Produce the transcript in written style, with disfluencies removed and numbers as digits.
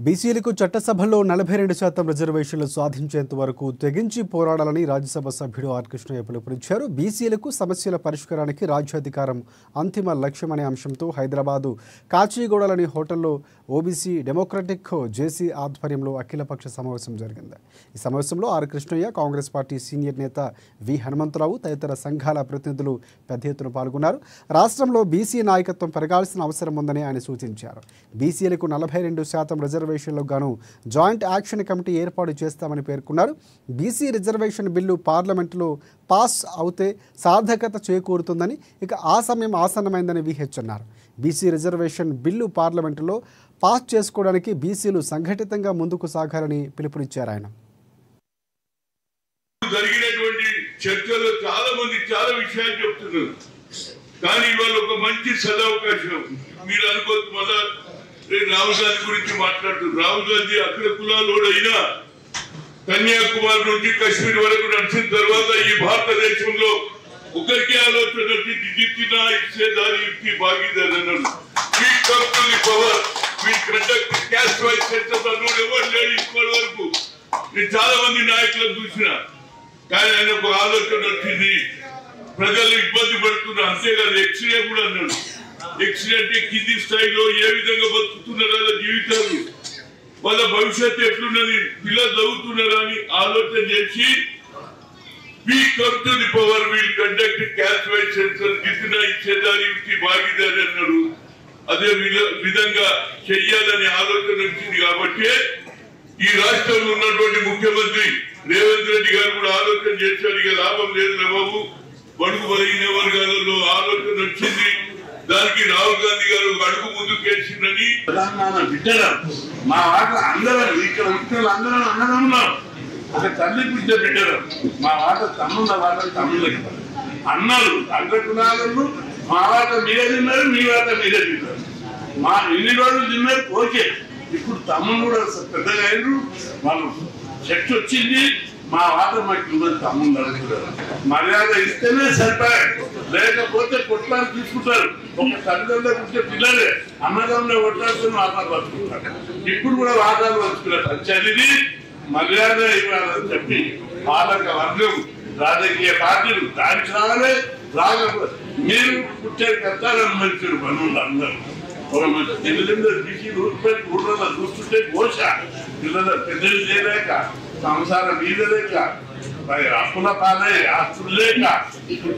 బీసీలకు చట్టసభలో 42% రిజర్వేషన్లు సాధించేంత వరకు తెగించి పోరాడాలని రాజ్యసభ సభ్యుడు ఆర్ కృష్ణయ్య పిలుపునిచ్చారు. బీసీలకు సమస్యల పరిష్కారానికి రాజ్యాధికారం అంతిమ లక్ష్యమనే అంశంతో హైదరాబాదు కాచిగూడలోని హోటల్లో ఓబీసీ డెమోక్రటిక్ జేసీ ఆధ్వర్యంలో అఖిలపక్ష సమావేశం జరిగింది. ఈ సమావేశంలో R Krishnaiah, Congress party senior నేత వి హనుమంతరావు తదితర సంఘాల ప్రతినిధులు పెద్ద ఎత్తున పాల్గొన్నారు. రాష్ట్రంలో బీసీ నాయకత్వం పెరగాల్సిన అవసరం ఉందని ఆయన సూచించారు. బీసీలకు 42% రిజర్వేషన్లకు గాను జాయింట్ యాక్షన్ కమిటీ ఏర్పాటు చేస్తామని పేర్కొన్నారు. బీసీ రిజర్వేషన్ బిల్లు పార్లమెంటులో పాస్ అవుతే సార్థకత చేకూరుతుందని, ఇక ఆ సమయం ఆసన్నమైందని విహెచ్ అన్నారు. బీసీ రిజర్వేషన్ బిల్లు పార్లమెంటులో పాస్ చేసుకోవడానికి బీసీలు సంఘటితంగా ముందుకు సాగాలని పిలుపునిచ్చారు ఆయన. జరిగినటువంటి చర్చలో చాలా మంది చాలా విషయాలు చెప్తున్నారు. కానీ ఇవాళ ఒక మంచి సదవకాశం. మీరు అనుకోవచ్చు మళ్ళా రాహుల్ గాంధీ గురించి మాట్లాడుతున్నారు. రాహుల్ గాంధీ అగ్ర కులాలోడు అయినా కన్యాకుమారి నుంచి కశ్మీర్ వరకు నడిచిన తర్వాత ఈ భారతదేశంలో ఒకరికి ఆలోచన వచ్చి జితినా ఇచ్చేదారి యుక్తి భాగీదారి అన్నాడు. ఇప్పటి వరకు నేను చాలా మంది నాయకులను చూసిన, కానీ ఆయన ఒక ఆలోచన వచ్చింది. ప్రజలు ఇబ్బంది పడుతున్నారు, అంతేకాదు ఎక్స్రే కూడా అన్నాడు. ఎక్సిడెంట్ కింది స్థాయిలో ఏ విధంగా బతుకుతున్నారు వాళ్ళ జీవితాలు, వాళ్ళ భవిష్యత్తు ఎట్లున్నది, పిల్లలు చదువుతున్నారా అని ఆలోచన చేసి we come to the power, will conduct caste wise census, జితినా ఇచ్చేదారి యుక్తి భాగీదారి అన్నాడు. అదే విధంగా చెయ్యాలనే ఆలోచన వచ్చింది. కాబట్టి ఈ రాష్ట్రంలో ఉన్నటువంటి ముఖ్యమంత్రి రేవంత్ రెడ్డి గారు కూడా ఆలోచన చేశారు. ఇక లాభం లేదు బాబు, బడుగు బలహీన వర్గాలలో ఆలోచన వచ్చింది. దానికి రాహుల్ గాంధీ గారు అడుగు ముందుకు వేసిందని తెలంగాణ బిడ్డలు మా వాట అందరం ఇక్కడ బిడ్డలు అందరం అన్నదమ్ములం, ఒక తల్లి బిడ్డ బిడ్డలు. మా వాట తమ్ముళ్ళ వాట తమ్ముళ్ళకి అన్నారు. అగ్రకులాలను మా వాట మీరే తిన్నారు, మీ వాట మీరే తిన్నారు. మా ఎన్ని రోజులు తిన్నారు ఓకే. ఇప్పుడు తమ్ముళ్ళు కూడా పెద్దగా అయినారు, వాళ్ళు శక్తి వచ్చింది. మా వాట మాకు తమ్ముళ్ళు అడుగుతున్నారు. మర్యాద ఇస్తేనే సరిపోయారు, లేకపోతే కొట్లాలు తీసుకుంటారు. ఒక తల్లిదండ్రులు ఉంటే పిల్లలే అన్నదమ్ములే కొట్లాడుతున్న వాటాలు పంచుకుంటారు. ఇప్పుడు కూడా వాటాలు పంచుకున్నారు. చదివి మర్యాద ఇవ్వాలని చెప్పి పాలక వర్గం, రాజకీయ పార్టీలు దానికి రావాలి. రాకపోతే మీరు పుట్టే కర్తాలని మంచి పనులు అందరూ ఒక మంచి తల్లిదండ్రులు తీసి ఊళ్ళలో చూస్తుంటే ఘోష. పిల్లల పెద్దలు చేయలేక, సంసారం మీద లేక, అప్పుల పాలే ఆస్తులు లేక